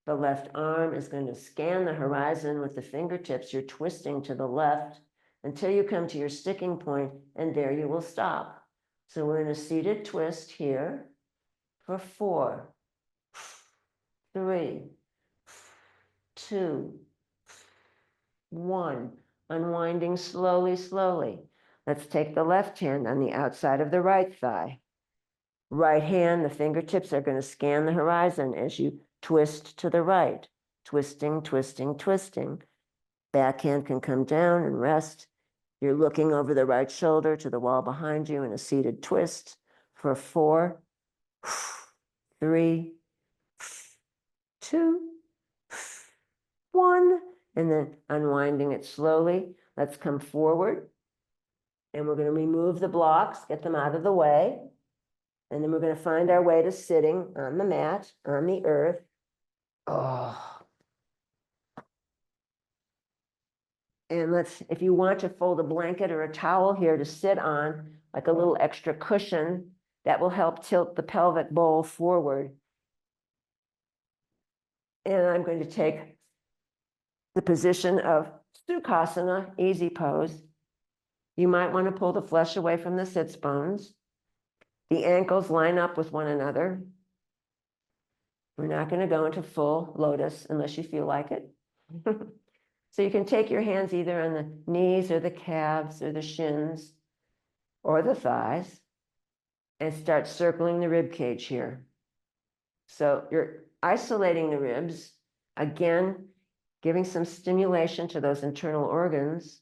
The left arm is going to scan the horizon with the fingertips. You're twisting to the left until you come to your sticking point, and there you will stop. So we're in a seated twist here for 4, 3, 2, 1. Unwinding slowly, slowly. Let's take the left hand on the outside of the right thigh. Right hand, the fingertips are going to scan the horizon as you twist to the right. Twisting, twisting, twisting. Back hand can come down and rest. You're looking over the right shoulder to the wall behind you in a seated twist for 4, 3, 2, 1, and then unwinding it slowly. Let's come forward, and we're going to remove the blocks, get them out of the way, and then we're going to find our way to sitting on the mat, on the earth. Oh. And if you want to fold a blanket or a towel here to sit on, like a little extra cushion, that will help tilt the pelvic bowl forward. And I'm going to take the position of Sukhasana, easy pose. You might want to pull the flesh away from the sits bones. The ankles line up with one another. We're not going to go into full lotus unless you feel like it. So you can take your hands either on the knees or the calves or the shins or the thighs and start circling the rib cage here. So you're isolating the ribs, again, giving some stimulation to those internal organs.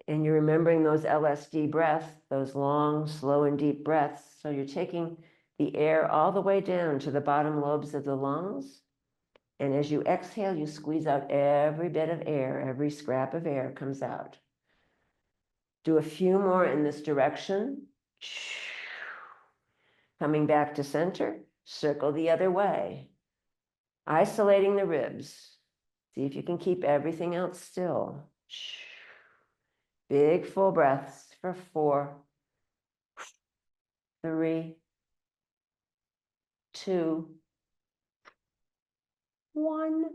And you're remembering those LSD breaths, those long, slow, and deep breaths. So you're taking the air all the way down to the bottom lobes of the lungs. And as you exhale, you squeeze out every bit of air, every scrap of air comes out. Do a few more in this direction. Coming back to center, circle the other way. Isolating the ribs. See if you can keep everything else still. Big full breaths for 4, 3, 2, 1.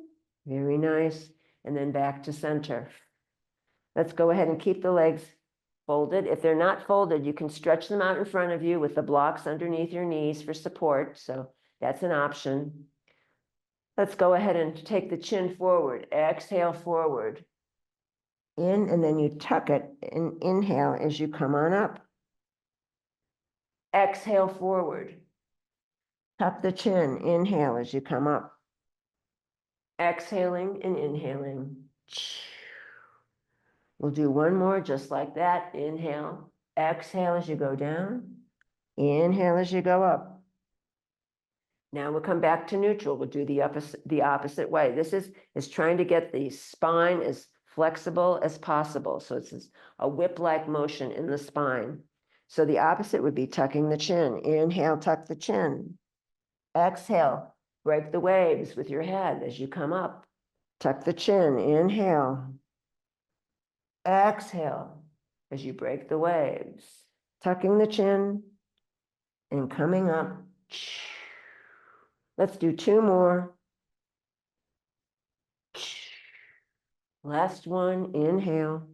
Very nice. And then back to center. Let's go ahead and keep the legs folded. If they're not folded, you can stretch them out in front of you with the blocks underneath your knees for support. So that's an option. Let's go ahead and take the chin forward. Exhale forward. In, and then you tuck it and inhale as you come on up. Exhale forward. Tuck the chin. Inhale as you come up. Exhaling and inhaling. We'll do one more just like that. Inhale. Exhale as you go down. Inhale as you go up. Now we'll come back to neutral. We'll do the opposite way. This is trying to get the spine as flexible as possible. So it's a whip-like motion in the spine. So the opposite would be tucking the chin. Inhale, tuck the chin. Exhale, break the waves with your head as you come up. Tuck the chin. Inhale. Exhale as you break the waves. Tucking the chin and coming up. Let's do 2 more. Last one, inhale.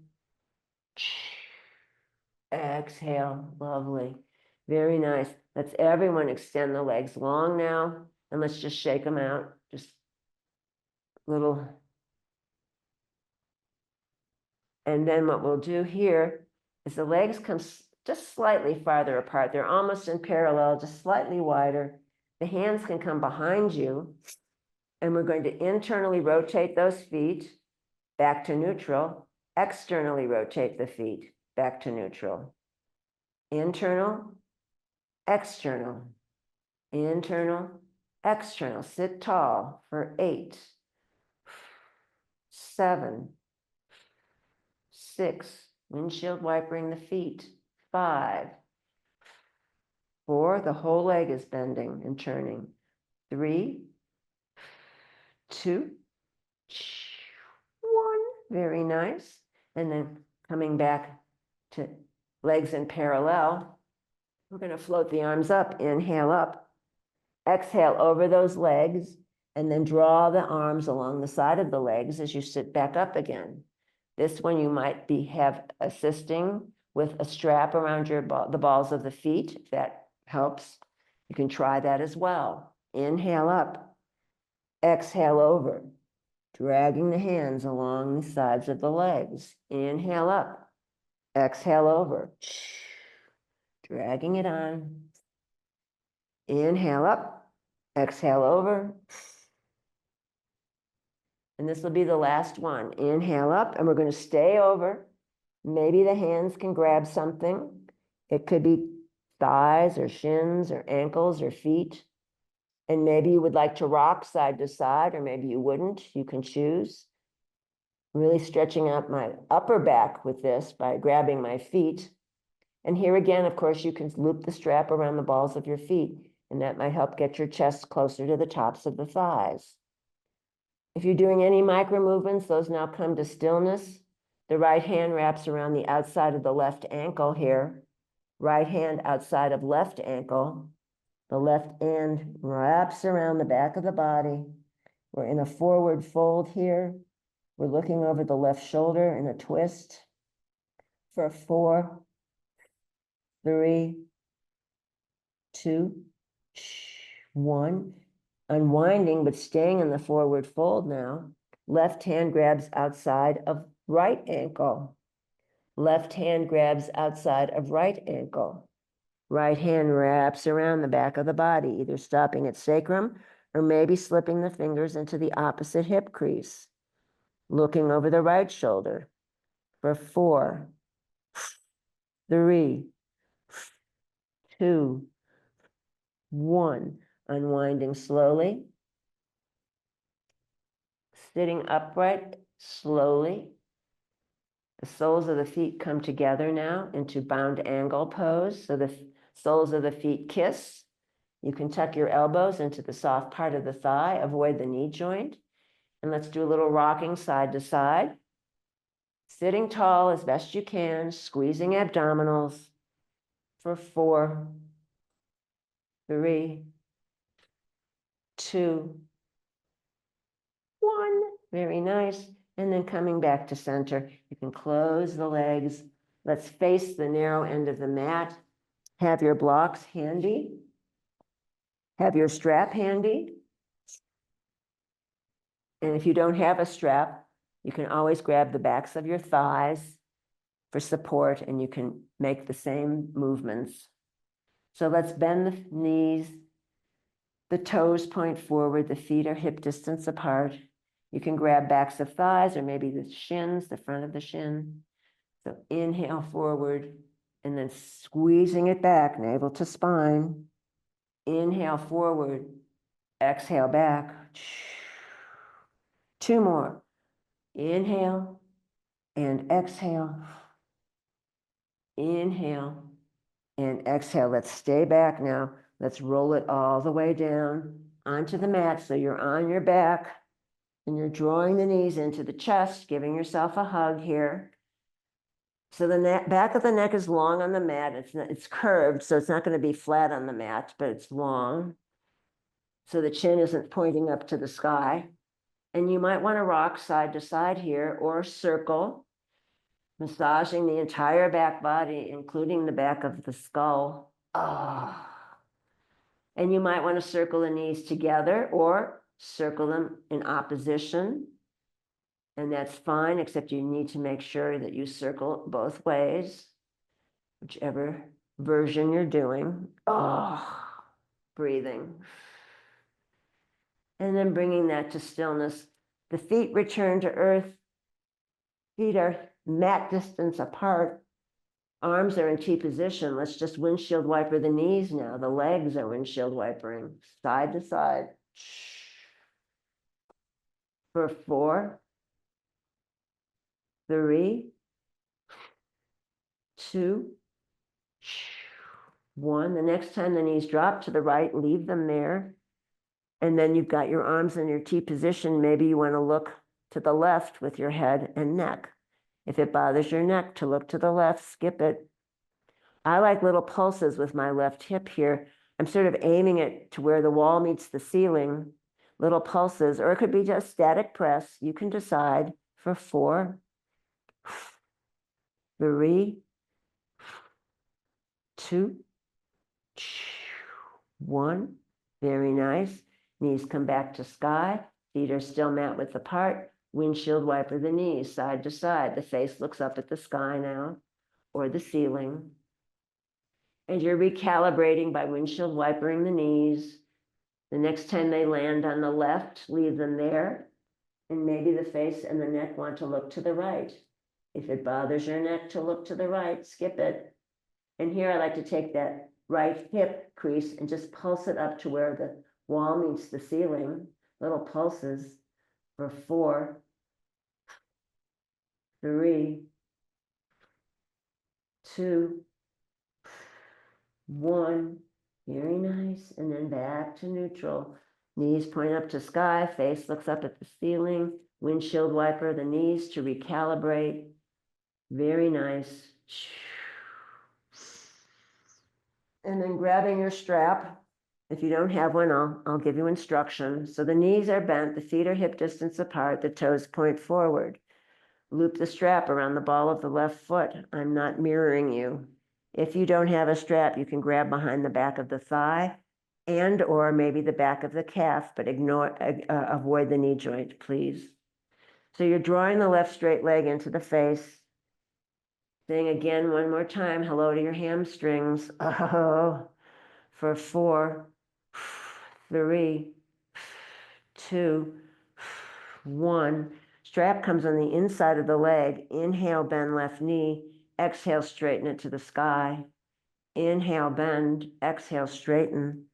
Exhale, lovely. Very nice. Let's everyone extend the legs long now, and let's just shake them out. Just little. And then what we'll do here is the legs come just slightly farther apart. They're almost in parallel, just slightly wider. The hands can come behind you, and we're going to internally rotate those feet back to neutral, externally rotate the feet back to neutral. Internal, external, internal, external. Sit tall for 8, 7, 6, windshield wipering the feet, 5, 4, the whole leg is bending and turning, 3, 2, 1, very nice. And then coming back to legs in parallel, we're going to float the arms up, inhale up, exhale over those legs, and then draw the arms along the side of the legs as you sit back up again. This one you might have assisting with a strap around the balls of the feet, if that helps. You can try that as well. Inhale up, exhale over, dragging the hands along the sides of the legs. Inhale up, exhale over, dragging it on. Inhale up, exhale over. And this will be the last one. Inhale up, and we're going to stay over. Maybe the hands can grab something. It could be thighs or shins or ankles or feet. And maybe you would like to rock side to side, or maybe you wouldn't. You can choose. Really stretching out my upper back with this by grabbing my feet. And here again, of course, you can loop the strap around the balls of your feet, and that might help get your chest closer to the tops of the thighs. If you're doing any micro movements, those now come to stillness. The right hand wraps around the outside of the left ankle here. Right hand outside of left ankle. The left hand wraps around the back of the body. We're in a forward fold here. We're looking over the left shoulder in a twist for 4, 3, 2, 1. Unwinding, but staying in the forward fold now. Left hand grabs outside of right ankle. Left hand grabs outside of right ankle. Right hand wraps around the back of the body, either stopping at sacrum or maybe slipping the fingers into the opposite hip crease. Looking over the right shoulder for 4, 3, 2, 1. Unwinding slowly. Sitting upright slowly. The soles of the feet come together now into bound angle pose. So the soles of the feet kiss. You can tuck your elbows into the soft part of the thigh, avoid the knee joint. And let's do a little rocking side to side. Sitting tall as best you can, squeezing abdominals for 4, 3, 2, 1. Very nice. And then coming back to center, you can close the legs. Let's face the narrow end of the mat. Have your blocks handy. Have your strap handy. And if you don't have a strap, you can always grab the backs of your thighs for support, and you can make the same movements. So let's bend the knees. The toes point forward. The feet are hip distance apart. You can grab backs of thighs or maybe the shins, the front of the shin. So inhale forward and then squeezing it back, navel to spine. Inhale forward, exhale back. 2 more. Inhale and exhale. Inhale and exhale. Let's stay back now. Let's roll it all the way down onto the mat. So you're on your back and you're drawing the knees into the chest, giving yourself a hug here. So the back of the neck is long on the mat. It's curved, so it's not going to be flat on the mat, but it's long. So the chin isn't pointing up to the sky. And you might want to rock side to side here or circle, massaging the entire back body, including the back of the skull. Ah. And you might want to circle the knees together or circle them in opposition. And that's fine, except you need to make sure that you circle both ways, whichever version you're doing. Oh, breathing. And then bringing that to stillness. The feet return to earth. Feet are mat distance apart. Arms are in T position. Let's just windshield wiper the knees now. The legs are windshield wipering side to side. For 4, 3, 2, 1. The next time the knees drop to the right, leave them there. And then you've got your arms in your T position. Maybe you want to look to the left with your head and neck. If it bothers your neck to look to the left, skip it. I like little pulses with my left hip here. I'm sort of aiming it to where the wall meets the ceiling. Little pulses, or it could be just static press. You can decide for 4, 3, 2, 1. Very nice. Knees come back to sky. Feet are still mat width apart. Windshield wiper the knees side to side. The face looks up at the sky now, or the ceiling. And you're recalibrating by windshield wipering the knees. The next time they land on the left, leave them there. And maybe the face and the neck want to look to the right. If it bothers your neck to look to the right, skip it. And here I like to take that right hip crease and just pulse it up to where the wall meets the ceiling, little pulses for 4, 3, 2, 1. Very nice. And then back to neutral. Knees point up to sky, face looks up at the ceiling, windshield wiper the knees to recalibrate. Very nice. And then grabbing your strap. If you don't have one, I'll give you instructions. So the knees are bent, the feet are hip distance apart, the toes point forward. Loop the strap around the ball of the left foot. I'm not mirroring you. If you don't have a strap, you can grab behind the back of the thigh and or maybe the back of the calf, but avoid the knee joint, please. So you're drawing the left straight leg into the face. Saying again one more time, hello to your hamstrings. Oh, for 4, 3, 2, 1. Strap comes on the inside of the leg. Inhale, bend left knee. Exhale, straighten it to the sky. Inhale, bend. Exhale, straighten.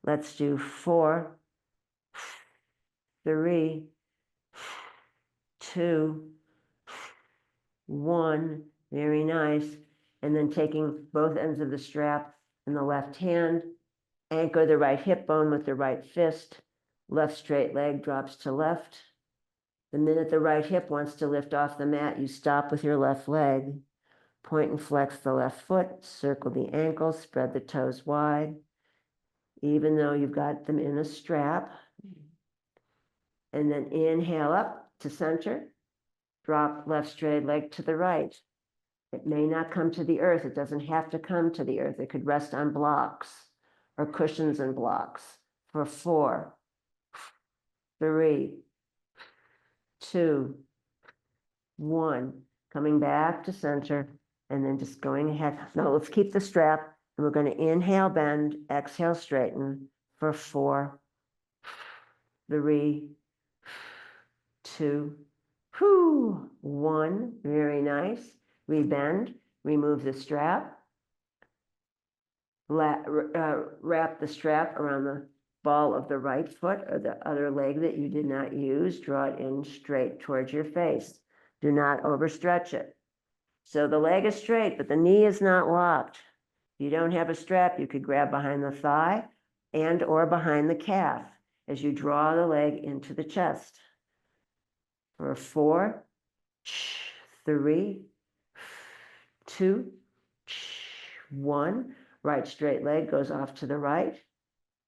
Let's do 4, 3, 2, 1. Very nice. And then taking both ends of the strap in the left hand, anchor the right hip bone with the right fist. Left straight leg drops to left. The minute the right hip wants to lift off the mat, you stop with your left leg. Point and flex the left foot, circle the ankle, spread the toes wide, even though you've got them in a strap. And then inhale up to center, drop left straight leg to the right. It may not come to the earth. It doesn't have to come to the earth. It could rest on blocks or cushions and blocks for 4, 3, 2, 1. Coming back to center and then just going ahead. Now let's keep the strap and we're going to inhale, bend, exhale, straighten for 4, 3, 2, 1. Very nice. Rebend, remove the strap, wrap the strap around the ball of the right foot or the other leg that you did not use. Draw it in straight towards your face. Do not overstretch it. So the leg is straight, but the knee is not locked. If you don't have a strap, you could grab behind the thigh and or behind the calf as you draw the leg into the chest. For 4, 3, 2, 1. Right straight leg goes off to the right.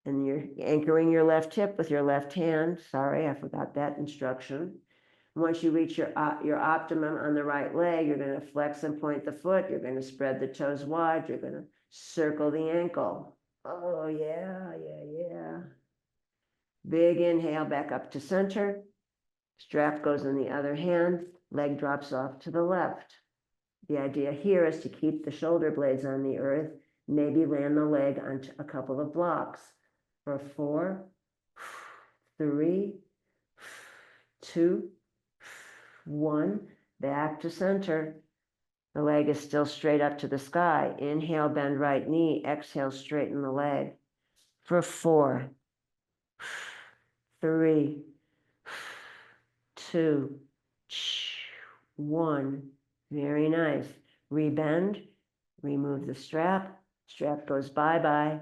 And you're anchoring your left hip with your left hand. Sorry, I forgot that instruction. Once you reach your optimum on the right leg, you're going to flex and point the foot. You're going to spread the toes wide. You're going to circle the ankle. Oh, yeah, yeah, yeah. Big inhale back up to center. Strap goes in the other hand. Leg drops off to the left. The idea here is to keep the shoulder blades on the earth. Maybe land the leg on a couple of blocks. For 4, 3, 2, 1. Back to center. The leg is still straight up to the sky. Inhale, bend right knee. Exhale, straighten the leg. For 4, 3, 2, 1. Very nice. Rebend. Remove the strap. Strap goes bye-bye.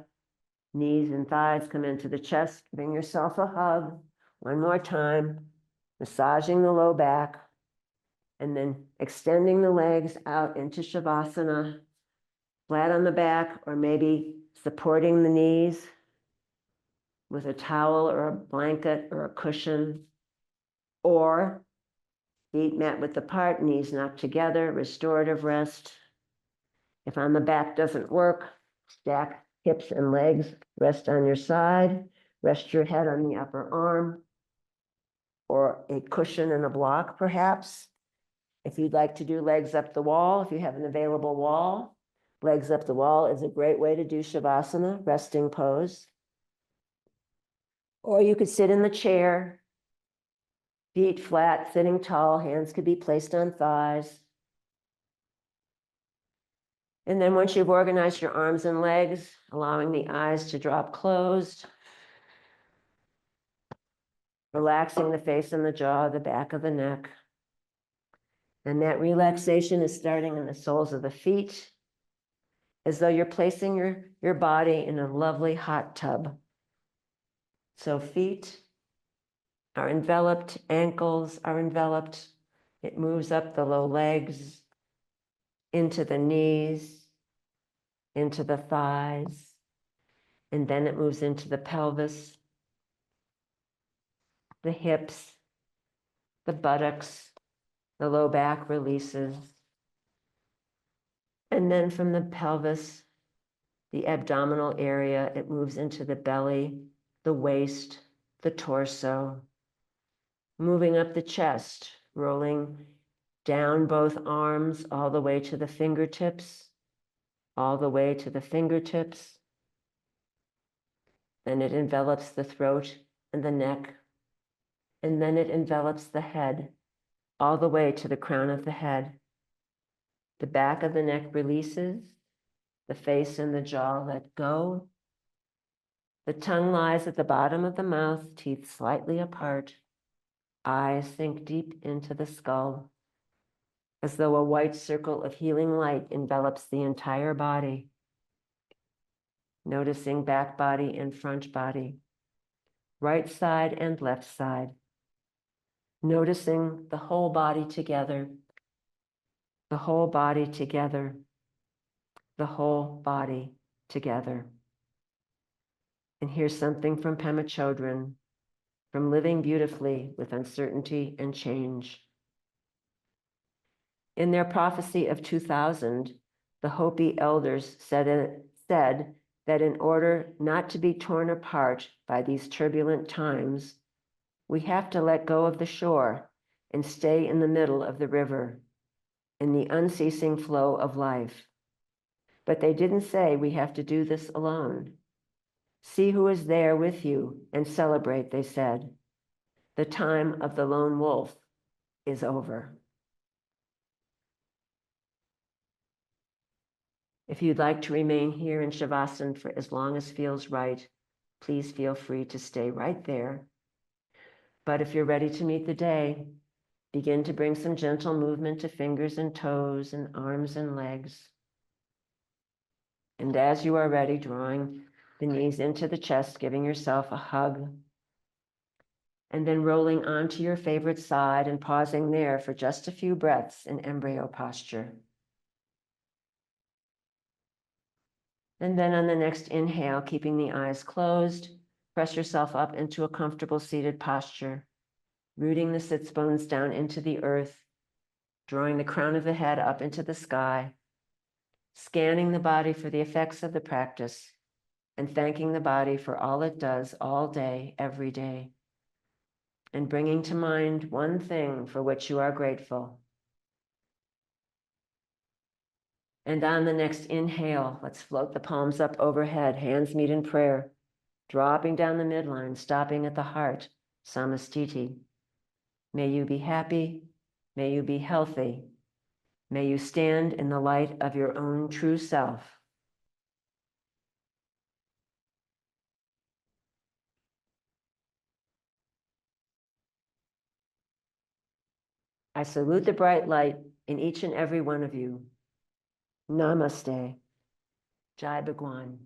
Knees and thighs come into the chest. Bring yourself a hug. One more time. Massaging the low back. And then extending the legs out into Shavasana. Flat on the back or maybe supporting the knees with a towel or a blanket or a cushion. Or feet mat width apart, knees knocked together, restorative rest. If on the back doesn't work, stack hips and legs, rest on your side, rest your head on the upper arm, or a cushion and a block perhaps. If you'd like to do legs up the wall, if you have an available wall, legs up the wall is a great way to do Shavasana, resting pose. Or you could sit in the chair, feet flat, sitting tall, hands could be placed on thighs. And then once you've organized your arms and legs, allowing the eyes to drop closed, relaxing the face and the jaw, the back of the neck. And that relaxation is starting in the soles of the feet, as though you're placing your body in a lovely hot tub. So feet are enveloped, ankles are enveloped. It moves up the low legs, into the knees, into the thighs, and then it moves into the pelvis, the hips, the buttocks, the low back releases. And then from the pelvis, the abdominal area, it moves into the belly, the waist, the torso, moving up the chest, rolling down both arms all the way to the fingertips, all the way to the fingertips. Then it envelops the throat and the neck, and then it envelops the head all the way to the crown of the head. The back of the neck releases, the face and the jaw let go. The tongue lies at the bottom of the mouth, teeth slightly apart. Eyes sink deep into the skull, as though a white circle of healing light envelops the entire body. Noticing back body and front body, right side and left side. Noticing the whole body together, the whole body together, the whole body together. And here's something from Pema Chodron, from Living Beautifully with Uncertainty and Change. In their prophecy of 2000, the Hopi elders said that in order not to be torn apart by these turbulent times, we have to let go of the shore and stay in the middle of the river, in the unceasing flow of life. But they didn't say we have to do this alone. See who is there with you and celebrate, they said. The time of the lone wolf is over. If you'd like to remain here in Shavasana for as long as feels right, please feel free to stay right there. But if you're ready to meet the day, begin to bring some gentle movement to fingers and toes and arms and legs. And as you are ready, drawing the knees into the chest, giving yourself a hug, and then rolling onto your favorite side and pausing there for just a few breaths in embryo posture. And then on the next inhale, keeping the eyes closed, press yourself up into a comfortable seated posture, rooting the sits bones down into the earth, drawing the crown of the head up into the sky, scanning the body for the effects of the practice, and thanking the body for all it does all day, every day, and bringing to mind one thing for which you are grateful. And on the next inhale, let's float the palms up overhead, hands meet in prayer, dropping down the midline, stopping at the heart, samastiti. May you be happy, may you be healthy, may you stand in the light of your own true self. I salute the bright light in each and every one of you. Namaste. Jai Bhagwan.